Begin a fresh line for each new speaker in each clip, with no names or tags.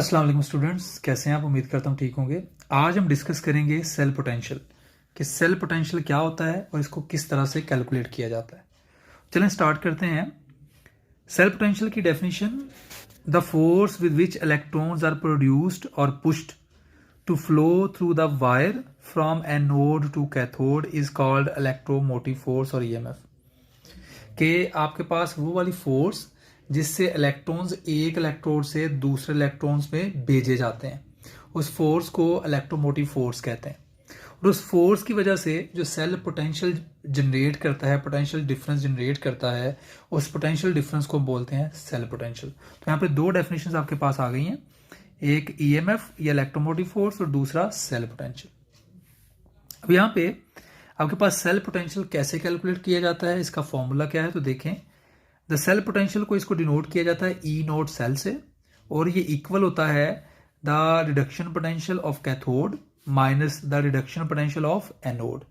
अस्सलाम वालेकुम स्टूडेंट्स, कैसे हैं आप? उम्मीद करता हूँ ठीक होंगे। आज हम डिस्कस करेंगे सेल पोटेंशियल कि सेल पोटेंशियल क्या होता है और इसको किस तरह से कैलकुलेट किया जाता है। चलें स्टार्ट करते हैं। सेल पोटेंशियल की definition: the force with which electrons are produced और pushed to flow through the wire from anode to cathode is called electromotive force और ईएमएफ। कि आपके पास वो वाली फोर्स जिससे इलेक्ट्रॉन्स एक इलेक्ट्रोड से दूसरे इलेक्ट्रॉन्स में भेजे जाते हैं, उस फोर्स को इलेक्ट्रोमोटिव फोर्स कहते हैं। और उस फोर्स की वजह से जो सेल पोटेंशियल जनरेट करता है, पोटेंशियल डिफरेंस जनरेट करता है, उस पोटेंशियल डिफरेंस को बोलते हैं सेल पोटेंशियल। तो यहाँ पे दो डेफिनेशंस आपके पास आ गई हैं, एक ईएमएफ या इलेक्ट्रोमोटिव फोर्स और दूसरा सेल पोटेंशियल। अब यहाँ पे आपके पास सेल पोटेंशियल कैसे कैलकुलेट किया जाता है, इसका फॉर्मूला क्या है, तो देखें। द सेल पोटेंशियल को इसको डिनोट किया जाता है ई नोट सेल से, और ये इक्वल होता है the reduction potential of cathode minus the reduction potential of anode.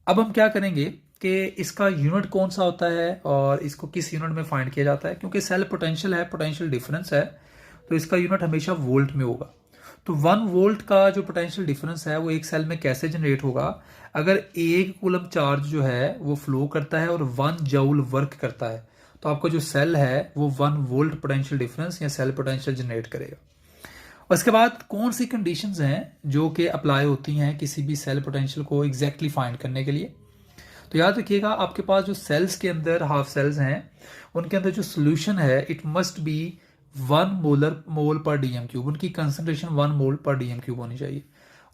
अब हम क्या करेंगे कि इसका यूनिट कौन सा होता है और इसको किस यूनिट में फाइंड किया जाता है। क्योंकि सेल पोटेंशियल है, पोटेंशियल डिफरेंस है, तो इसका यूनिट हमेशा वोल्ट में होगा। तो 1 वोल्ट का जो पोटेंशियल डिफरेंस है वो एक सेल में कैसे जनरेट होगा? अगर 1 कूलम चार्ज जो है वो फ्लो करता है और 1 जूल वर्क करता है, तो आपका जो सेल है वो 1 वोल्ट पोटेंशियल डिफरेंस या सेल पोटेंशियल जनरेट करेगा। उसके बाद कौन सी कंडीशंस हैं जो कि अप्लाई होती हैं किसी भी सेल पोटेंशियल को एग्जैक्टली फाइंड करने के लिए? तो याद रखिएगा, आपके पास जो सेल्स के अंदर हाफ सेल्स हैं उनके अंदर जो सोल्यूशन है इट मस्ट बी 1 मोल पर डीएम क्यूब। उनकी कंसंट्रेशन 1 मोल पर डीएम क्यूब होनी चाहिए।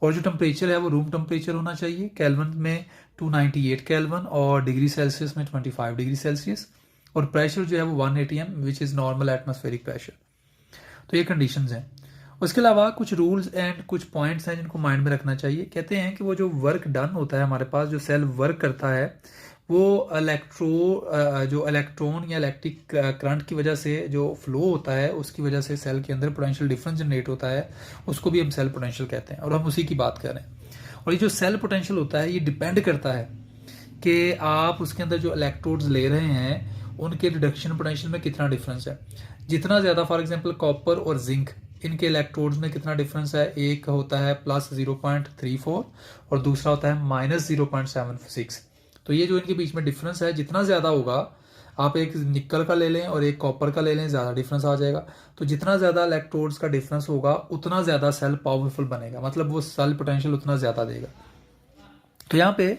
और जो टेम्परेचर है वो रूम टेम्परेचर होना चाहिए, केल्विन में 298 केल्विन और डिग्री सेल्सियस में 25 डिग्री सेल्सियस। और प्रेशर जो है वो 1 atm which is normal atmospheric pressure. तो ये कंडीशंस हैं। उसके अलावा कुछ रूल्स एंड कुछ पॉइंट्स हैं जिनको माइंड में रखना चाहिए। कहते हैं कि वो जो वर्क डन होता है हमारे पास, जो सेल वर्क करता है, वो जो इलेक्ट्रॉन या इलेक्ट्रिक करंट की वजह से जो फ्लो होता है उसकी वजह से सेल के अंदर पोटेंशियल डिफरेंस जनरेट होता है, उसको भी हम सेल पोटेंशियल कहते हैं। और हम उसी की बात कर रहे हैं। और ये जो सेल पोटेंशियल होता है ये डिपेंड करता है कि आप उसके अंदर जो इलेक्ट्रोड्स ले रहे हैं उनके रिडक्शन पोटेंशियल में कितना डिफरेंस है। जितना ज़्यादा, फॉर एग्जांपल कॉपर और जिंक, इनके इलेक्ट्रोड्स में कितना डिफरेंस है, एक होता है प्लस 0.34 और दूसरा होता है माइनस 0.76। तो ये जो इनके बीच में डिफरेंस है जितना ज़्यादा होगा, आप एक निकल का ले लें और एक कॉपर का ले लें, ज़्यादा डिफरेंस आ जाएगा। तो जितना ज़्यादा इलेक्ट्रोड्स का डिफरेंस होगा उतना ज़्यादा सेल पावरफुल बनेगा, मतलब वो सेल पोटेंशियल उतना ज़्यादा देगा। तो यहाँ पे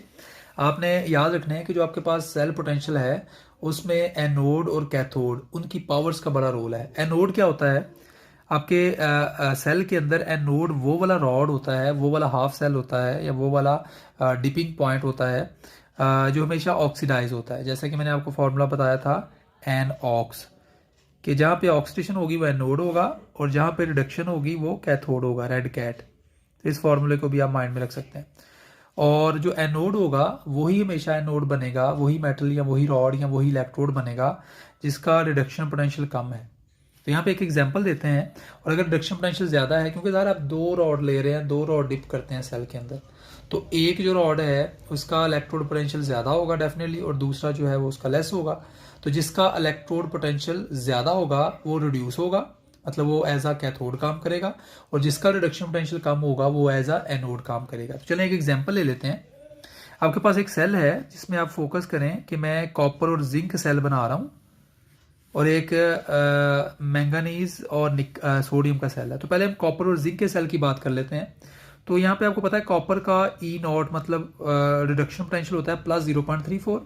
आपने याद रखना है कि जो आपके पास सेल पोटेंशियल है उसमें एनोड और कैथोड, उनकी पावर्स का बड़ा रोल है। एनोड क्या होता है? आपके सेल के अंदर एनोड वो वाला रॉड होता है, वो वाला हाफ सेल होता है या वो वाला डिपिंग पॉइंट होता है जो हमेशा ऑक्सीडाइज होता है। जैसा कि मैंने आपको फॉर्मूला बताया था एन ऑक्स, कि जहाँ पे ऑक्सीडेशन होगी वो एनोड होगा और जहाँ पे रिडक्शन होगी वो कैथोड होगा, रेड कैट। तो इस फॉर्मूले को भी आप माइंड में रख सकते हैं। और जो एनोड होगा वही हमेशा एनोड बनेगा, वही मेटल या वही रॉड या वही इलेक्ट्रोड बनेगा जिसका रिडक्शन पोटेंशियल कम है। तो यहाँ पे एक एग्जांपल देते हैं। और अगर रिडक्शन पोटेंशियल ज़्यादा है, क्योंकि ज़रा आप 2 रॉड ले रहे हैं, 2 रॉड डिप करते हैं सेल के अंदर, तो एक जो रॉड है उसका इलेक्ट्रोड पोटेंशियल ज़्यादा होगा डेफिनेटली, और दूसरा जो है वो उसका लेस होगा। तो जिसका इलेक्ट्रोड पोटेंशियल ज़्यादा होगा वो रिड्यूस होगा, मतलब वो एज अ कैथोड काम करेगा, और जिसका रिडक्शन पोटेंशियल कम होगा वो एज अ एनोड काम करेगा। तो चलें एक एग्जांपल ले लेते हैं। आपके पास एक सेल है जिसमें आप फोकस करें कि मैं कॉपर और जिंक सेल बना रहा हूँ, और एक मैंगनीज और सोडियम का सेल है। तो पहले हम कॉपर और जिंक के सेल की बात कर लेते हैं। तो यहाँ पे आपको पता है कॉपर का ई नॉट मतलब रिडक्शन पोटेंशियल होता है प्लस 0.34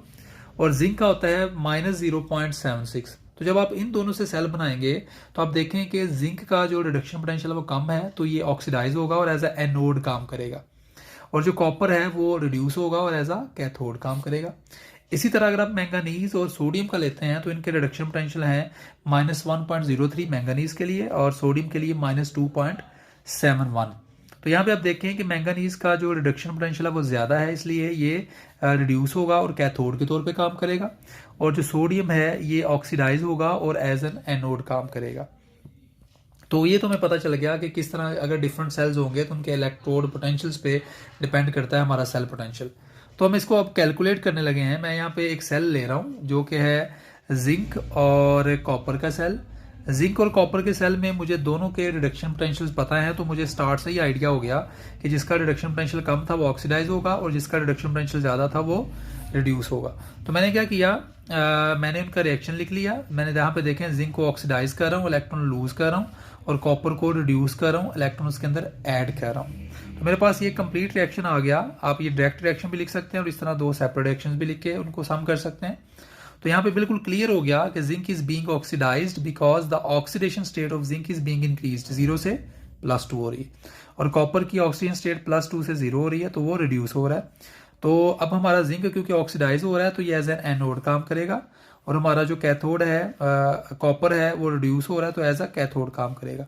और जिंक का होता है माइनस 0.76। तो जब आप इन दोनों से सेल बनाएंगे तो आप देखें कि जिंक का जो रिडक्शन पोटेंशियल है वो कम है, तो ये ऑक्सीडाइज होगा और एज अ एनोड काम करेगा, और जो कॉपर है वो रिड्यूस होगा और एज अ कैथोड काम करेगा। इसी तरह अगर आप मैंगनीज और सोडियम का लेते हैं तो इनके रिडक्शन पोटेंशियल है माइनस 1.03 मैंगनीज के लिए और सोडियम के लिए माइनस 2.71। तो यहाँ पे आप देखें कि मैंगनीज का जो रिडक्शन पोटेंशियल है वो ज़्यादा है, इसलिए ये रिड्यूस होगा और कैथोड के तौर पे काम करेगा, और जो सोडियम है ये ऑक्सीडाइज होगा और एज एन एनोड काम करेगा। तो ये तो हमें पता चल गया कि किस तरह अगर डिफरेंट सेल्स होंगे तो उनके इलेक्ट्रोड पोटेंशियल्स पे डिपेंड करता है हमारा सेल पोटेंशियल। तो हम इसको अब कैलकुलेट करने लगे हैं। मैं यहाँ पे एक सेल ले रहा हूँ जो कि है जिंक और कॉपर का सेल। जिंक और कॉपर के सेल में मुझे दोनों के रिडक्शन पोटेंशियल्स पता है, तो मुझे स्टार्ट से ही आइडिया हो गया कि जिसका रिडक्शन पोटेंशियल कम था वो ऑक्सीडाइज होगा और जिसका रिडक्शन पोटेंशियल ज़्यादा था वो रिड्यूस होगा। तो मैंने क्या किया, मैंने उनका रिएक्शन लिख लिया। मैंने यहाँ पे देखें जिंक को ऑक्सीडाइज कर रहा हूँ, इलेक्ट्रॉन लूज कर रहा हूँ, और कॉपर को रिड्यूस कर रहा हूँ, इलेक्ट्रॉन उसके अंदर ऐड कर रहा हूँ। तो मेरे पास ये कंप्लीट रिएक्शन आ गया। आप ये डायरेक्ट रिएक्शन भी लिख सकते हैं और इस तरह दो सेपरेट रिएक्शन भी लिख के उनको सम कर सकते हैं। तो यहाँ पे बिल्कुल क्लियर हो गया कि zinc is being oxidised because the oxidation state of zinc is being increased, 0 से +2 हो रही है, और कॉपर की ऑक्सीजन स्टेट +2 से 0 हो रही है, तो वो रिड्यूस हो रहा है। तो अब हमारा जिंक क्योंकि ऑक्सीडाइज हो रहा है तो ये एज एन एनोड काम करेगा, और हमारा जो कैथोड है कॉपर है वो रिड्यूस हो रहा है तो एज अ कैथोड काम करेगा।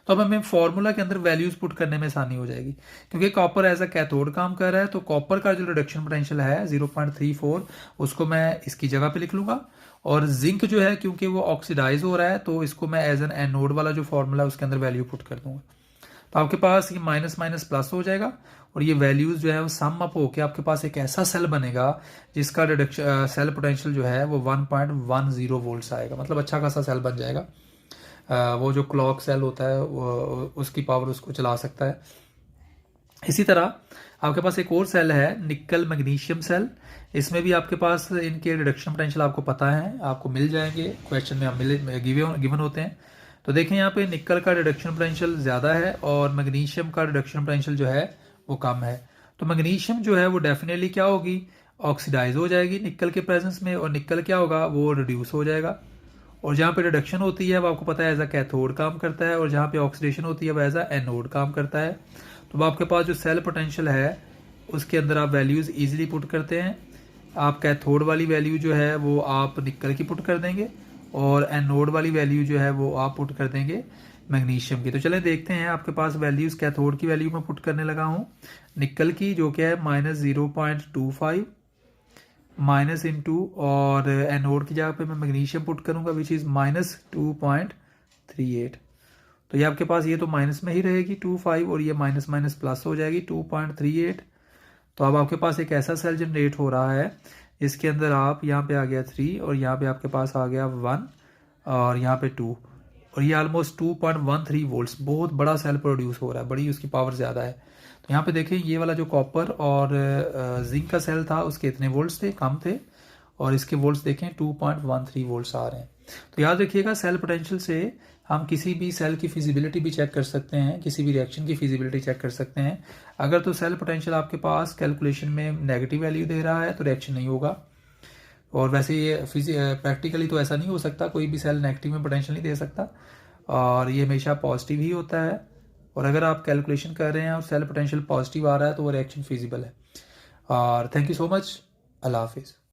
तो अब हमें फॉर्मूला के अंदर वैल्यूज पुट करने में आसानी हो जाएगी, क्योंकि कॉपर एज अ कैथोड काम कर रहा है। तो कॉपर का जो रिडक्शन पोटेंशियल है 0.34, उसको मैं इसकी जगह पे लिख लूंगा। और जिंक जो है क्योंकि वो ऑक्सीडाइज हो रहा है तो इसको मैं एज एन एनोड वाला जो फॉर्मूला है उसके अंदर वैल्यू पुट कर दूंगा। तो आपके पास ये माइनस माइनस प्लस हो जाएगा, और ये वैल्यूज जो है वो सम अप होकर आपके पास एक ऐसा सेल बनेगा जिसका रिडक्शन सेल पोटेंशियल जो है वो 1.10 वोल्ट्स आएगा। मतलब अच्छा खासा सेल बन जाएगा। वो जो क्लॉक सेल होता है वो उसकी पावर उसको चला सकता है। इसी तरह आपके पास एक और सेल है निकल मैग्नीशियम सेल। इसमें भी आपके पास इनके रिडक्शन पोटेंशियल आपको पता है, आपको मिल जाएंगे, क्वेश्चन में आप गिवन होते हैं। तो देखें यहाँ पे निकल का रिडक्शन पोटेंशियल ज़्यादा है और मैग्नीशियम का रिडक्शन पोटेंशियल जो है वो कम है। तो मैग्नीशियम जो है वो डेफिनेटली क्या होगी, ऑक्सीडाइज हो जाएगी निकल के प्रेजेंस में, और निकल क्या होगा, वो रिड्यूस हो जाएगा। और जहाँ पे रिडक्शन होती है वो आपको पता है एज अ कैथोड काम करता है, और जहाँ पे ऑक्सीडेशन होती है वो एज अ एनोड काम करता है। तो आपके पास जो सेल पोटेंशियल है उसके अंदर आप वैल्यूज़ ईजिली पुट करते हैं। आप कैथोड वाली वैल्यू जो है वो आप निकल की पुट कर देंगे, और एनोड वाली वैल्यू जो है वो आप पुट कर देंगे मैग्नीशियम की। तो चलें देखते हैं, आपके पास वैल्यूज़ कैथोड की वैल्यू मैं पुट करने लगा हूँ निकल की, जो कि है -0.25 माइनस इंटू, और एनोड की जगह पे मैं मैग्नीशियम पुट करूंगा विच इज़ -2.38। तो ये आपके पास ये तो माइनस में ही रहेगी 25, और ये माइनस माइनस प्लस हो जाएगी 2.38। तो अब आपके पास एक ऐसा सेल जनरेट हो रहा है इसके अंदर आप यहाँ पे आ गया 3, और यहाँ पे आपके पास आ गया 1, और यहाँ पे 2, और ये ऑलमोस्ट 2.13 वोल्ट्स, बहुत बड़ा सेल प्रोड्यूस हो रहा है, बड़ी उसकी पावर ज़्यादा है। तो यहाँ पे देखें ये वाला जो कॉपर और जिंक का सेल था उसके इतने वोल्ट्स थे, कम थे, और इसके वोल्ट्स देखें 2.13 वोल्ट्स आ रहे हैं। तो याद रखिएगा सेल पोटेंशियल से हम किसी भी सेल की फिजिबिलिटी भी चेक कर सकते हैं, किसी भी रिएक्शन की फिजिबिलिटी चेक कर सकते हैं। अगर तो सेल पोटेंशियल आपके पास कैलकुलेशन में नेगेटिव वैल्यू दे रहा है तो रिएक्शन नहीं होगा, और वैसे ये प्रैक्टिकली तो ऐसा नहीं हो सकता, कोई भी सेल नेगेटिव में पोटेंशियल नहीं दे सकता, और ये हमेशा पॉजिटिव ही होता है। और अगर आप कैलकुलेशन कर रहे हैं और सेल पोटेंशियल पॉजिटिव आ रहा है तो वो रिएक्शन फिजिबल है। और थैंक यू सो मच, अल्लाह हाफिज़।